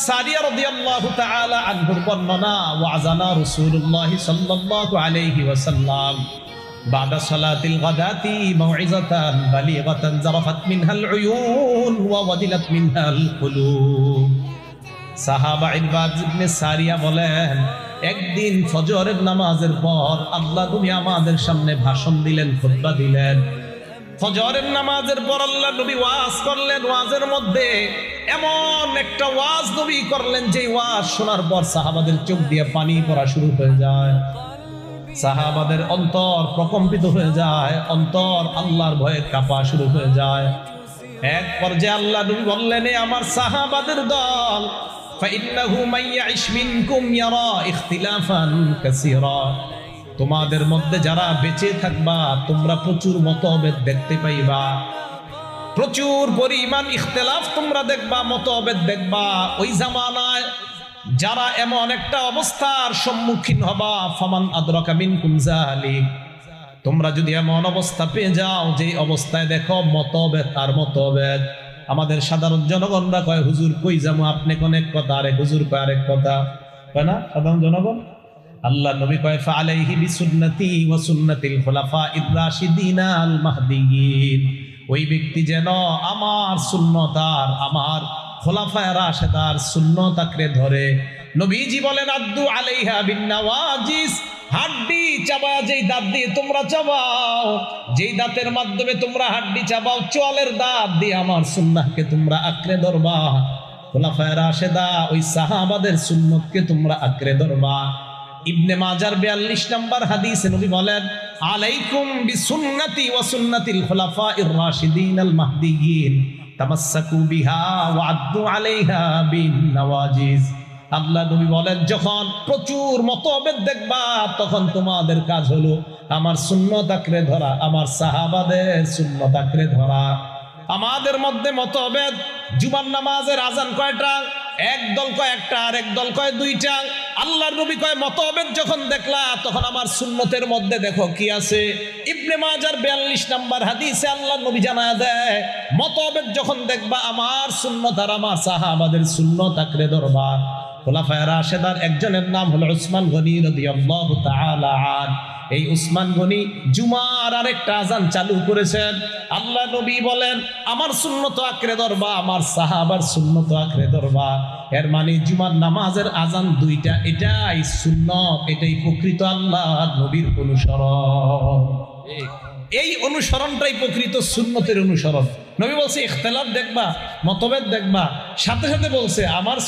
সারিয়া রাদিয়াল্লাহু তাআলা আনহুর বর্ণনা ওয়াজানা রাসূলুল্লাহ সাল্লাল্লাহু আলাইহি ওয়াসাল্লাম বাদা সালাতিল গাদাতি মাউইযাতান বালিগাতান জারাফাত মিনহাল উয়ুন ওয়া ওয়াদিলাত মিনহাল কুলুব। সাহাবা ইরবাদ ইবনে সারিয়া বলেন, একদিন ফজরের নামাজের পর আল্লাহ নবী আমাদের সামনে ভাষণ দিলেন, খুতবা দিলেন। ফজরের নামাজের পর আল্লাহ নবী ওয়াজ করলেন। ওয়াজের মধ্যে এমন একটা ওয়াজ নবী করলেন যে ওয়াজ শোনার পর সাহাবাদের চোখ দিয়ে পানি পড়া শুরু হয়ে যায়, সাহাবাদের অন্তর প্রকম্পিত হয়ে যায়, অন্তর আল্লাহর ভয়ে কাঁপা শুরু হয়ে যায়। এক পর্যায়ে আল্লাহ নবী বললেন, আমার সাহাবাদের দল, ফাইন্নাহু মাইয়াইশ মিনকুম ইয়ারা ইখতিলাফান কাসীরা, তোমাদের মধ্যে যারা বেঁচে থাকবা তোমরা প্রচুর মতভেদ দেখতে পাইবা, প্রচুর পরিমাণ ইখতিলাফ তোমরা দেখবা, মতভেদ দেখবা। ওই জামানায় যারা এমন একটা অবস্থার সম্মুখীন হবা, ফামান আদরাকা মিনকুম যালিক, তোমরা যদি এমন অবস্থা পেয়ে যাও যে অবস্থায় দেখো মতভেদ আর মতভেদ। আমাদের সাধারণ জনগণরা কয়, হুজুর কই যাবো, আপনি কোন এক কথা, আরেক হুজুর কয় আরেক কথা, কয় না সাধারণ জনগণ? আল্লাহ নবী কয়, ফাআলাইহি বিসুন্নতি ওয়া সুন্নাতিল খুলাফাইর রাশিদিন আল মাহদিয়িন, ওই ব্যক্তি যেন আমার সুন্নাত আর আমার খোলাফায়ে রাশেদার সুন্নাত আঁকড়ে ধরে। নবীজি বলেন, আদ্দু আলাইহা বিন নওয়াজিস, হাড্ডি চাবাও, যেই দাঁত দিয়ে তোমরা চাবাও, যেই দাঁতের মাধ্যমে তোমরা হাড্ডি চাবাও, চোয়ালের দাঁত দিয়ে আমার সুন্নাহকে তোমরা আঁকড়ে ধরবা। খোলাফায়ে রাশেদা ওই সাহাবাদের সুন্নতকে তোমরা আঁকড়ে ধরবা। ইবনে মাজার 42 নম্বর হাদিসে নবী বলেন, আলাইকুম বিসুন্নতি ওয়া সুন্নাতিল খুলাফাইর রাশিদিন আল মাহদিয়িন, তামাসসাকু বিহা ওয়া আদ্দু আলাইহা বিন নওয়াজিজ। আল্লাহ নবী বলেন, যখন প্রচুর মতভেদ দেখবা তখন তোমাদের কাজ হলো আমার সুন্নাত আঁকড়ে ধরা, আমার সাহাবাদের সুন্নাত আঁকড়ে ধরা। আমাদের মধ্যে মতভেদ। জুমার নামাজের আজান কয়টা? এক দল কয় একটা, আর এক দল কয় দুইটা। আল্লাহর নবী কয়, মতভেদ যখন দেখলা তখন আমার সুন্নতের মধ্যে দেখো কি আছে। ইবনে মাজার 42 নম্বর হাদিসে আল্লাহর নবী জানায় দেয়, মতভেদ যখন দেখবা আমার সুন্নত আর আমার সাহাবাদের সুন্নত আঁকড়ে ধরবা। খোলাফায়ে রাশেদার একজনের নাম হলো উসমান গনি রাদিয়াল্লাহু তাআলা আনহু। এই উসমান গনি জুমার আরেকটা আজান চালু করেছেন। আল্লাহ নবী বলেন, আমার সুন্নত আঁকড়ে ধরবা, আমার সাহাবার সুন্নত আঁকড়ে ধরবা। এর মানে জুমার নামাজের আজান দুইটা, এটাই সুন্নত, এটাই প্রকৃত আল্লাহ নবীর অনুসরণ। এই অনুসরণটাই প্রকৃত সুন্নতের অনুসরণ। নবী বলছে ইখতিলাফ দেখবা, মতভেদ দেখবা, সাথে সাথে বলছে আমার